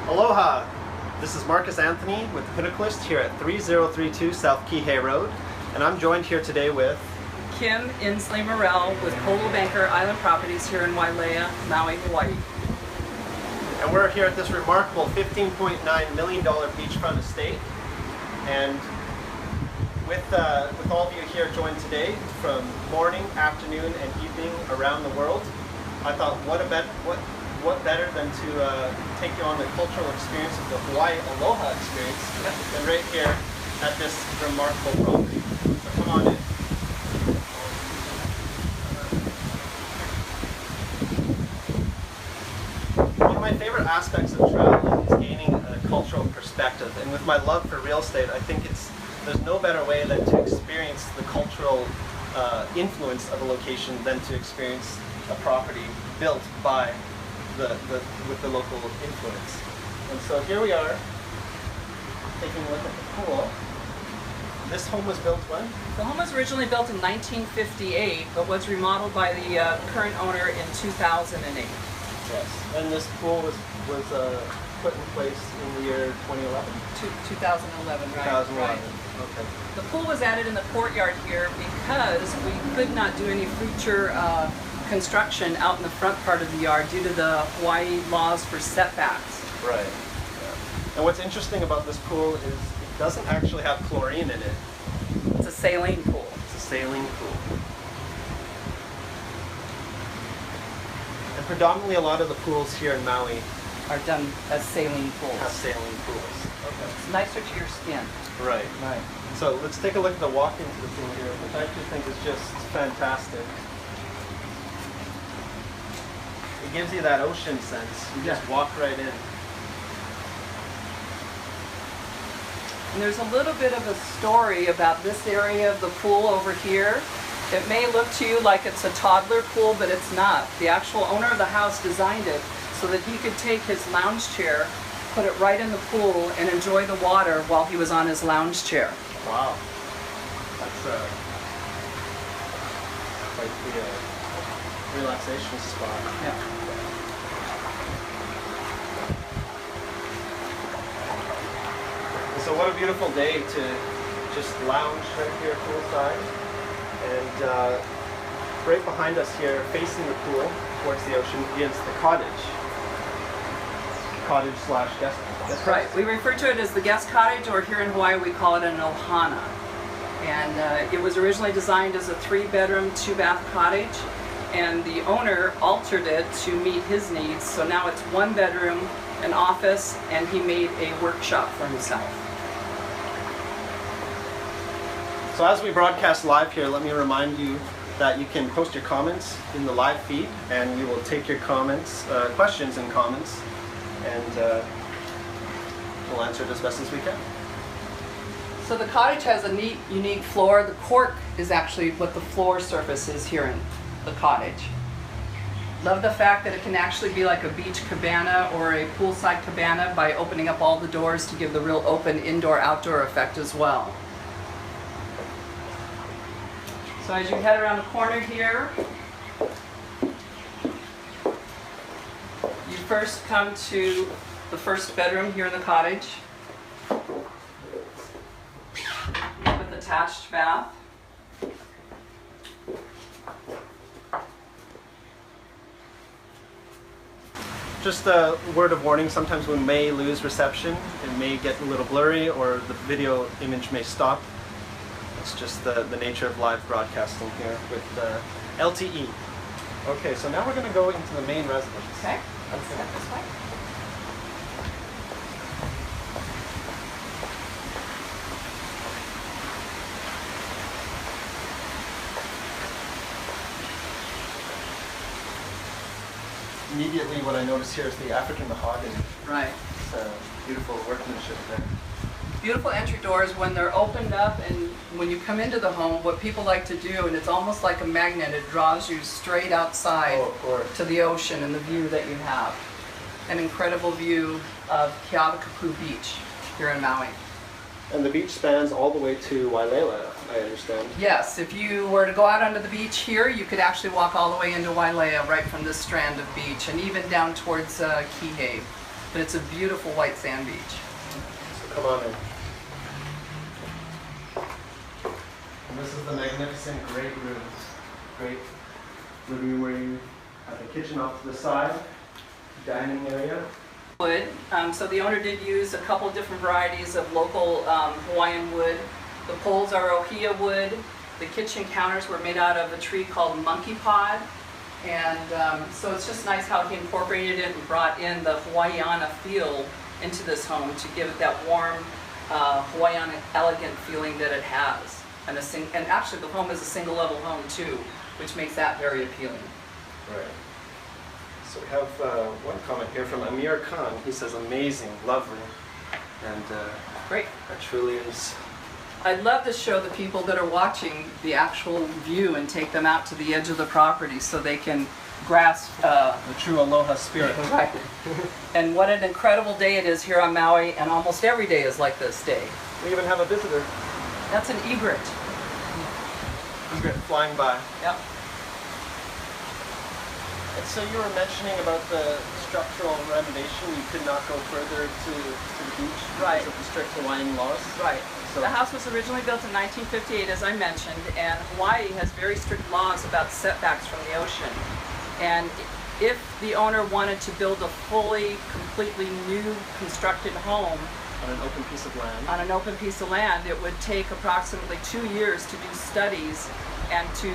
Aloha! This is Marcus Anthony with Pinnacle List here at 3032 South Kihei Road, and I'm joined here today with Kim Insley-Morrell with Polo Banker Island Properties here in Wailea, Maui, Hawaii. And we're here at this remarkable $15.9 million beachfront estate. And with all of you here joined today from morning, afternoon, and evening around the world, I thought what better than to take you on the cultural experience of the Hawaii Aloha experience than right here at this remarkable property. So come on in. One of my favorite aspects of traveling is gaining a cultural perspective, and with my love for real estate, I think there's no better way than to experience the cultural influence of a location than to experience a property built by with the local influence. And so here we are, taking a look at the pool. This home was built when? The home was originally built in 1958, but was remodeled by the current owner in 2008. Yes. And this pool was put in place in the year 2011? 2011, right. 2011, right. Okay. The pool was added in the courtyard here because we could not do any future construction out in the front part of the yard due to the Hawaii laws for setbacks. Right. Yeah. And what's interesting about this pool is it doesn't actually have chlorine in it. It's a saline pool. It's a saline pool. And predominantly a lot of the pools here in Maui Are done as saline pools. have saline pools. Okay. It's nicer to your skin. Right. Right. So let's take a look at the walk into the pool here, which I actually think is just fantastic. It gives you that ocean sense. You just walk right in. And there's a little bit of a story about this area of the pool over here. It may look to you like it's a toddler pool, but it's not. The actual owner of the house designed it so that he could take his lounge chair, put it right in the pool, and enjoy the water while he was on his lounge chair. Wow. That's quite the relaxation spot. Yeah. So what a beautiful day to just lounge right here poolside. And right behind us here, facing the pool towards the ocean, is the cottage. Cottage slash guest house. Right. We refer to it as the guest cottage, or here in Hawaii we call it an ohana. And it was originally designed as a 3-bedroom, 2-bath cottage, and the owner altered it to meet his needs. So now it's 1 bedroom, an office, and he made a workshop for himself. So as we broadcast live here, let me remind you that you can post your comments in the live feed, and we will take your comments, questions and comments, and we'll answer it as best as we can. So the cottage has a neat, unique floor. The cork is actually what the floor surface is here in the cottage. Love the fact that it can actually be like a beach cabana or a poolside cabana by opening up all the doors to give the real open indoor-outdoor effect as well. So as you head around the corner here, you first come to the first bedroom here in the cottage with attached bath. Just a word of warning, sometimes we may lose reception. It may get a little blurry, or the video image may stop. It's just the nature of live broadcasting here with LTE. Okay, so now we're going to go into the main residence. Okay, let's step this way. Immediately what I notice here is the African mahogany. Right. It's beautiful workmanship there. Beautiful entry doors when they're opened up, and when you come into the home, what people like to do, and it's almost like a magnet, it draws you straight outside to the ocean and the view that you have. An incredible view of Keawakapu Beach here in Maui. And the beach spans all the way to Wailea, I understand. Yes, if you were to go out onto the beach here, you could actually walk all the way into Wailea right from this strand of beach, and even down towards Kihei. but it's a beautiful white sand beach. So come on in. And this is the magnificent great room. Great living room where you have the kitchen off to the side, dining area. Wood. So the owner did use a couple different varieties of local Hawaiian wood. The poles are ohia wood. The kitchen counters were made out of a tree called monkey pod. And so it's just nice how he incorporated it and brought in the Hawaiiana feel into this home to give it that warm, Hawaiian elegant feeling that it has. And actually the home is a single level home too, which makes that very appealing. Right. So we have one comment here from Amir Khan. He says, amazing, lovely, and great. That truly is. I'd love to show the people that are watching the actual view and take them out to the edge of the property so they can grasp the true aloha spirit. Right. And what an incredible day it is here on Maui, and almost every day is like this day. We even have a visitor. That's an egret. Egret flying by. Yep. And so you were mentioning about the structural renovation. You could not go further to the beach right. because of the strict Hawaiian laws. Right. So the house was originally built in 1958, as I mentioned, and Hawaii has very strict laws about setbacks from the ocean. And if the owner wanted to build a fully, completely new constructed home on an open piece of land, it would take approximately 2 years to do studies and to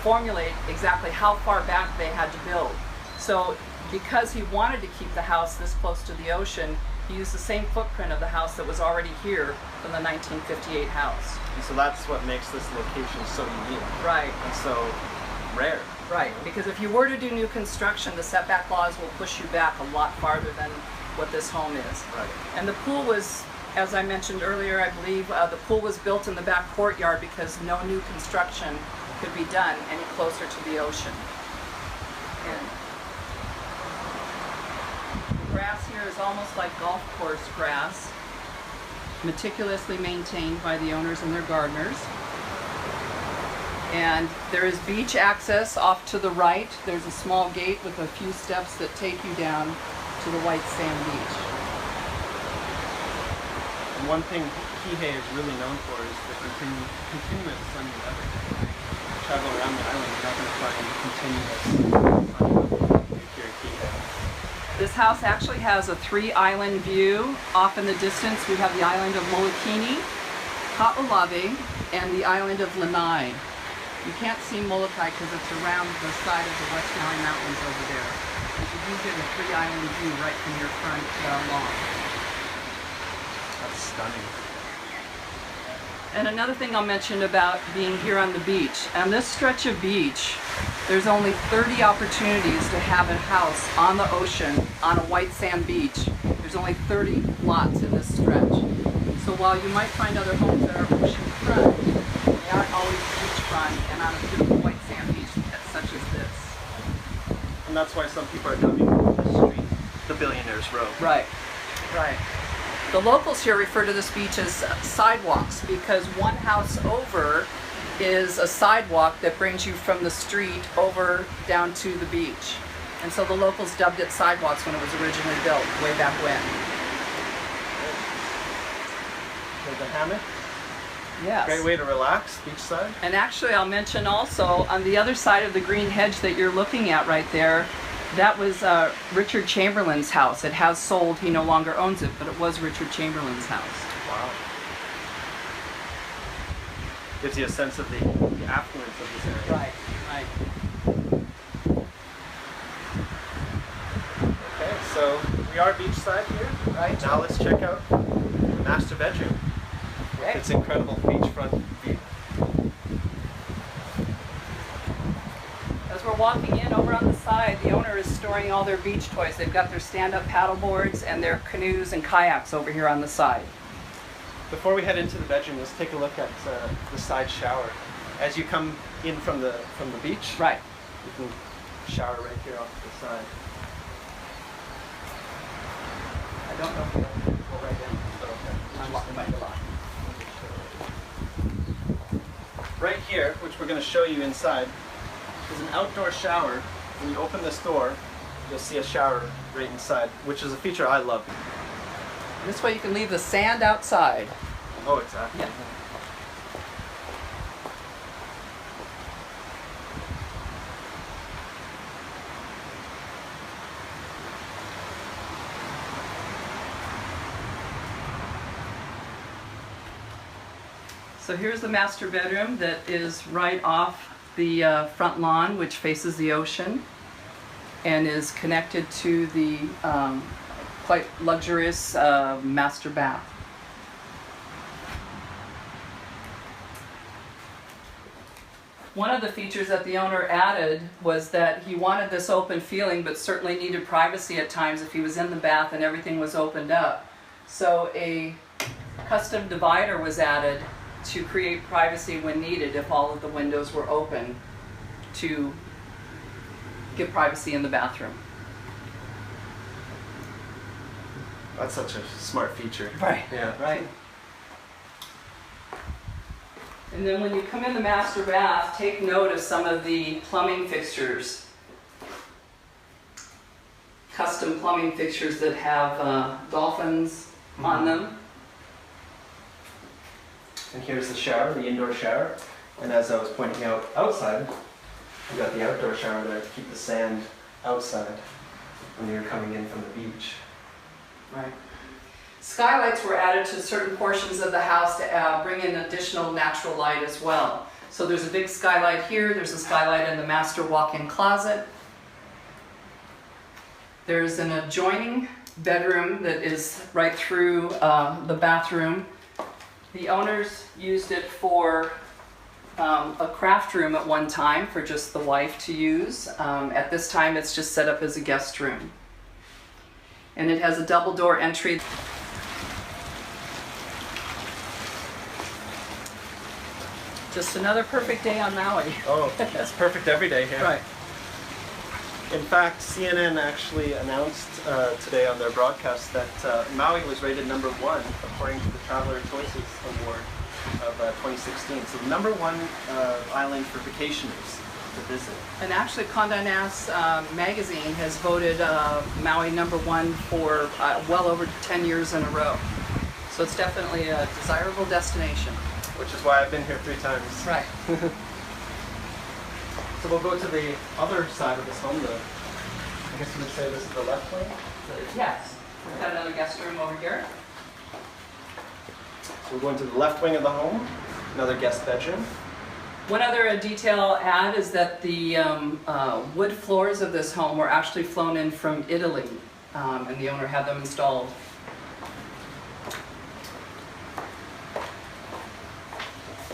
formulate exactly how far back they had to build. So because he wanted to keep the house this close to the ocean, he used the same footprint of the house that was already here from the 1958 house. And so that's what makes this location so unique. Right. And so rare. Right, because if you were to do new construction, the setback laws will push you back a lot farther than what this home is. Right. And the pool was, as I mentioned earlier, I believe the pool was built in the back courtyard because no new construction could be done any closer to the ocean. And the grass here is almost like golf course grass, meticulously maintained by the owners and their gardeners. And there is beach access off to the right. There's a small gate with a few steps that take you down to the white sand beach. And one thing Kihei is really known for is the continuous sunny weather. Travel around the island, you're not going to find continuous sunny weather here at Kihei. This house actually has a 3-island view. Off in the distance we have the island of Molokini, Kaʻolawe, and the island of Lanai. You can't see Molokai because it's around the side of the West Maui Mountains over there. But you do get a 3-island view right from your front lawn. That's stunning. And another thing I'll mention about being here on the beach, on this stretch of beach, there's only 30 opportunities to have a house on the ocean on a white sand beach. There's only 30 lots in this stretch. So while you might find other homes that are ocean front, they aren't always beachfront and on a beautiful white sand beach such as this. And that's why some people are dubbing this street the Billionaire's Row. Right, right. The locals here refer to this beach as sidewalks because one house over is a sidewalk that brings you from the street over down to the beach. And so the locals dubbed it sidewalks when it was originally built, way back when. There's a hammock. Yes. Great way to relax, beachside. And actually I'll mention also on the other side of the green hedge that you're looking at right there, that was Richard Chamberlain's house. It has sold, he no longer owns it, but it was Richard Chamberlain's house. Wow. Gives you a sense of the affluence of this area. Right, right. Okay, so we are beachside here. Right. Now let's check out the master bedroom. Great. Its incredible beachfront view. As we're walking in, over on the side, the owner is storing all their beach toys. They've got their stand-up paddle boards and their canoes and kayaks over here on the side. Before we head into the bedroom, let's take a look at the side shower. As you come in from the beach, right, you can shower right here off to the side. I don't know if we'll go right in. Right here, which we're going to show you inside, is an outdoor shower. When you open this door, you'll see a shower right inside, which is a feature I love. This way you can leave the sand outside. Oh, exactly. Yeah. So here's the master bedroom that is right off the front lawn, which faces the ocean, and is connected to the quite luxurious master bath. One of the features that the owner added was that he wanted this open feeling, but certainly needed privacy at times if he was in the bath and everything was opened up. So a custom divider was added to create privacy when needed if all of the windows were open, to give privacy in the bathroom. That's such a smart feature. Right. Yeah. Right. And then when you come in the master bath, take note of some of the plumbing fixtures. Custom plumbing fixtures that have dolphins on them. And here's the shower, the indoor shower. And as I was pointing out outside, you got the outdoor shower there to keep the sand outside when you're coming in from the beach. Right. Skylights were added to certain portions of the house to bring in additional natural light as well. So there's a big skylight here, there's a skylight in the master walk-in closet. There's an adjoining bedroom that is right through the bathroom. The owners used it for a craft room at one time for just the wife to use. At this time it's just set up as a guest room. And it has a double door entry. Just another perfect day on Maui. Oh, it's perfect every day here. Right. In fact, CNN actually announced today on their broadcast that Maui was rated #1 according to the Traveler Choices Award of 2016. So the #1 island for vacationers to visit. And actually Condé Nast magazine has voted Maui #1 for well over 10 years in a row. So it's definitely a desirable destination. Which is why I've been here 3 times. Right. So we'll go to the other side of this home. I guess you would say this is the left wing? Yes. We've got another guest room over here. So we're going to the left wing of the home, another guest bedroom. One other detail I'll add is that the wood floors of this home were actually flown in from Italy, and the owner had them installed.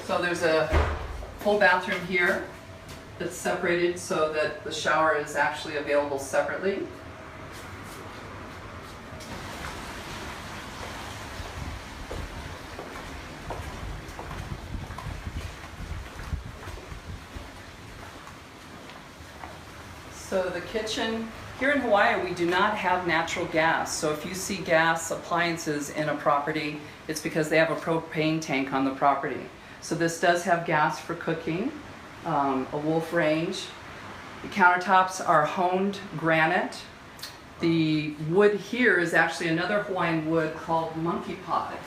So there's a full bathroom here that's separated so that the shower is actually available separately. So the kitchen, here in Hawaii we do not have natural gas. So if you see gas appliances in a property, it's because they have a propane tank on the property. So this does have gas for cooking, a wolf range. The countertops are honed granite. The wood here is actually another Hawaiian wood called monkey pod.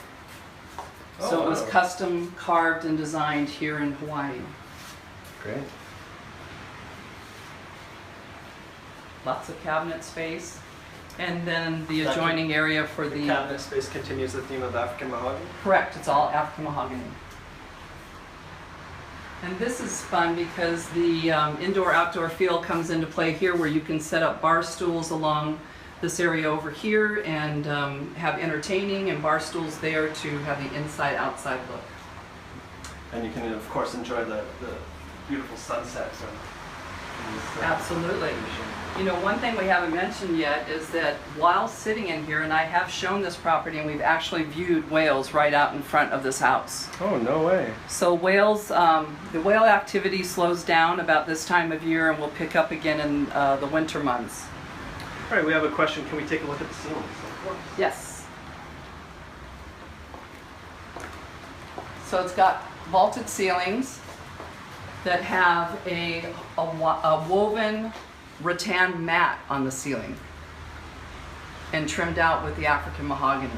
So it was custom carved and designed here in Hawaii. Great. Lots of cabinet space. And then the adjoining area for The cabinet space continues the theme of African mahogany? Correct, it's all African mahogany. And this is fun because the indoor-outdoor feel comes into play here, where you can set up bar stools along this area over here and have entertaining and bar stools there to have the inside-outside look. And you can, of course, enjoy the beautiful sunsets. Absolutely. You know, one thing we haven't mentioned yet is that while sitting in here, and I have shown this property, and we've actually viewed whales right out in front of this house. Oh, no way. So whales, the whale activity slows down about this time of year and will pick up again in the winter months. All right, we have a question. Can we take a look at the ceilings? Of course. Yes. So it's got vaulted ceilings that have a woven rattan mat on the ceiling and trimmed out with the African mahogany.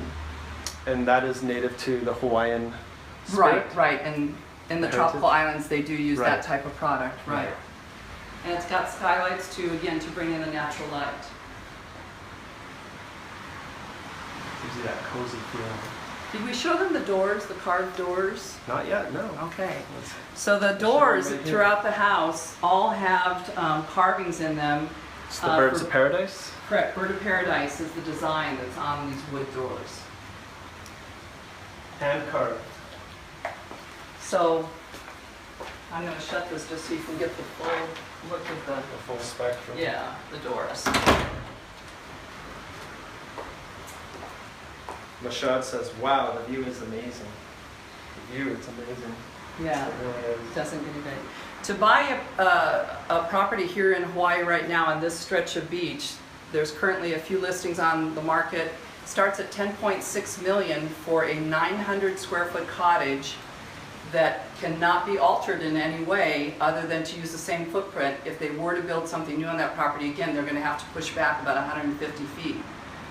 And that is native to the Hawaiian spirit? Right. And in the tropical islands, they do use that type of product, right. And it's got skylights too, again, to bring in the natural light. Gives you that cozy feeling. Did we show them the doors, the carved doors? Not yet, no. Okay. So the doors throughout the house all have carvings in them. It's the Birds of Paradise? Correct. Bird of Paradise is the design that's on these wood doors. Hand carved. So I'm going to shut this just so you can get the full look at the full spectrum. Yeah, the doors. Mashad says, wow, the view is amazing. The view, it's amazing. Yeah, it really is. Doesn't get any better. To buy a property here in Hawaii right now on this stretch of beach, there's currently a few listings on the market. Starts at $10.6 million for a 900 square foot cottage that cannot be altered in any way other than to use the same footprint. If they were to build something new on that property, again, they're going to have to push back about 150 feet.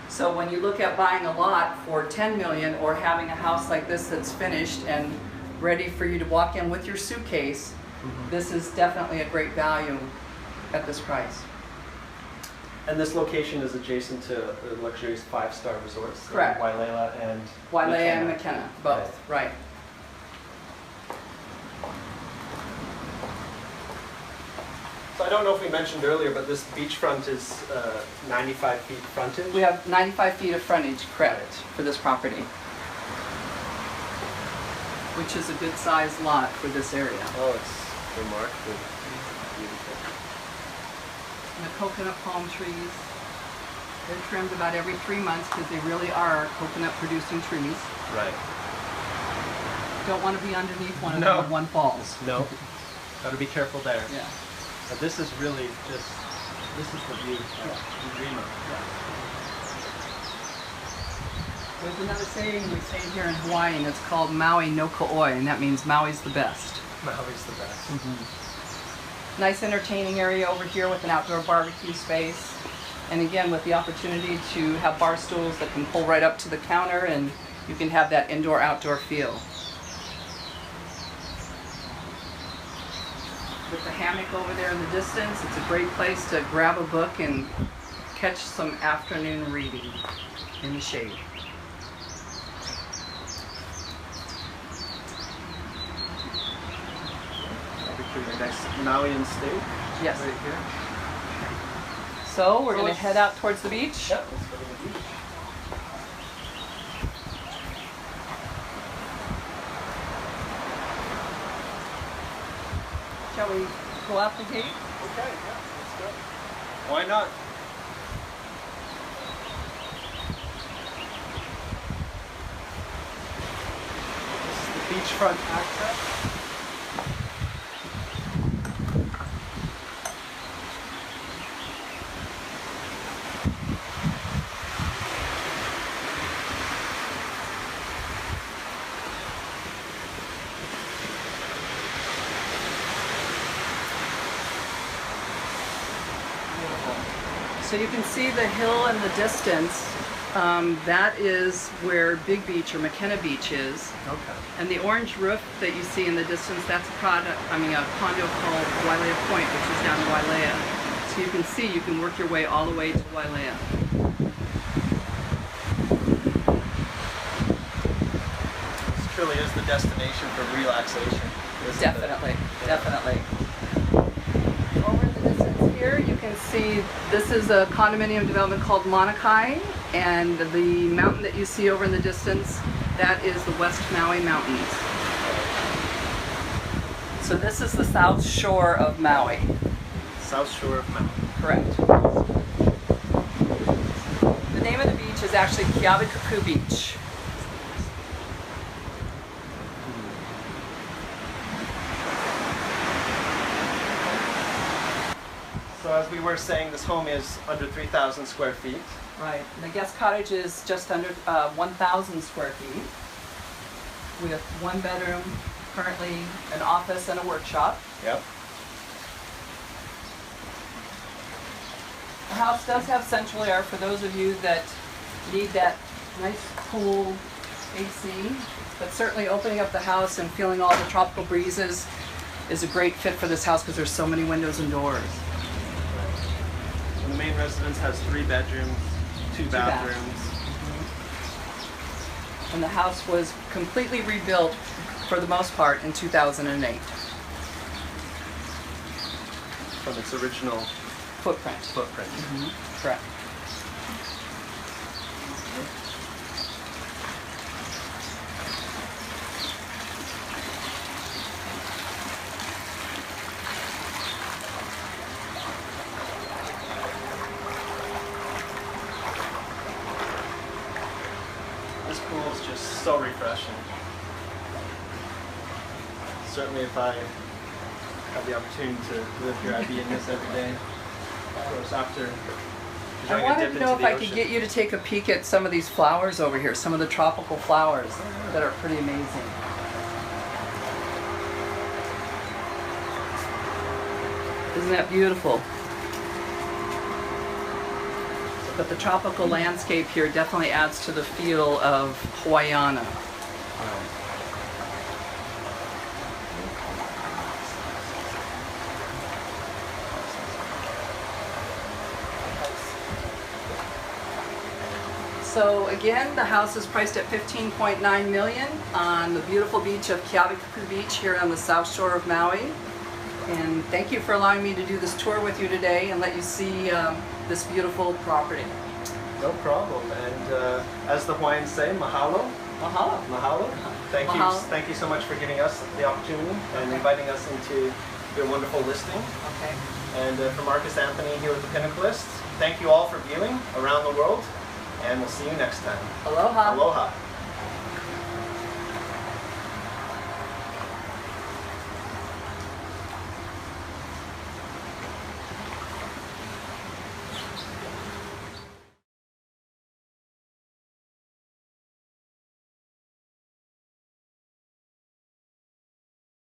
So when you look at buying a lot for $10 million or having a house like this that's finished and ready for you to walk in with your suitcase, this is definitely a great value at this price. And this location is adjacent to the luxurious 5-star resorts. Correct. Wailea and Wailea and McKenna, both, right. So I don't know if we mentioned earlier, but this beachfront is 95 feet frontage. We have 95 feet of frontage, correct, for this property, which is a good sized lot for this area. Oh, it's remarkable. Beautiful. And the coconut palm trees, they're trimmed about every 3 months because they really are coconut producing trees. Right. Don't want to be underneath one of them when one falls. No. Got to be careful there. Yeah. But this is really just, this is the view you dream of. There's another saying we say here in Hawaii, and it's called Maui no Ko'oi, and that means Maui's the best. Maui's the best. Nice entertaining area over here with an outdoor barbecue space. And again, with the opportunity to have bar stools that can pull right up to the counter, and you can have that indoor-outdoor feel. With the hammock over there in the distance, it's a great place to grab a book and catch some afternoon reading in the shade. That'll be pretty nice. Mauian steak. Yes. Right here. So we're going to head out towards the beach. Yep, let's go to the beach. Shall we go out the gate? Okay, yeah, let's go. Why not? This is the beachfront access. So you can see the hill in the distance. That is where Big Beach or McKenna Beach is. Okay. And the orange roof that you see in the distance, that's a condo called Wailea Point, which is down in Wailea. So you can see, you can work your way all the way to Wailea. This truly is the destination for relaxation. Definitely, definitely. Over in the distance here, you can see this is a condominium development called Monakai, and the mountain that you see over in the distance, that is the West Maui Mountains. So this is the south shore of Maui. South shore of Maui. Correct. The name of the beach is actually Keawetuku Beach. So as we were saying, this home is under 3,000 square feet. Right. The guest cottage is just under 1,000 square feet. We have 1 bedroom, currently an office and a workshop. Yep. The house does have central air for those of you that need that nice cool AC, but certainly opening up the house and feeling all the tropical breezes is a great fit for this house because there's so many windows and doors. And the main residence has 3 bedrooms, 2 bathrooms. And the house was completely rebuilt for the most part in 2008. From its original Footprint. Correct. This pool is just so refreshing. Certainly if I have the opportunity to live here, I'd be in this every day. Of course, after I enjoying a wanted dip to into know if the I could ocean. get you to take a peek at some of these flowers over here, some of the tropical flowers that are pretty amazing. Isn't that beautiful? But the tropical landscape here definitely adds to the feel of Hawaiiana. So again, the house is priced at $15.9 million on the beautiful beach of Keaweku Beach here on the south shore of Maui. And thank you for allowing me to do this tour with you today and let you see this beautiful property. No problem. And as the Hawaiians say, mahalo. Mahalo. Mahalo. Mahalo. Thank you so much for giving us the opportunity and inviting us into your wonderful listing. Okay. And for Marcus Anthony here with the Pinnacle List, thank you all for viewing around the world, and we'll see you next time. Aloha. Aloha.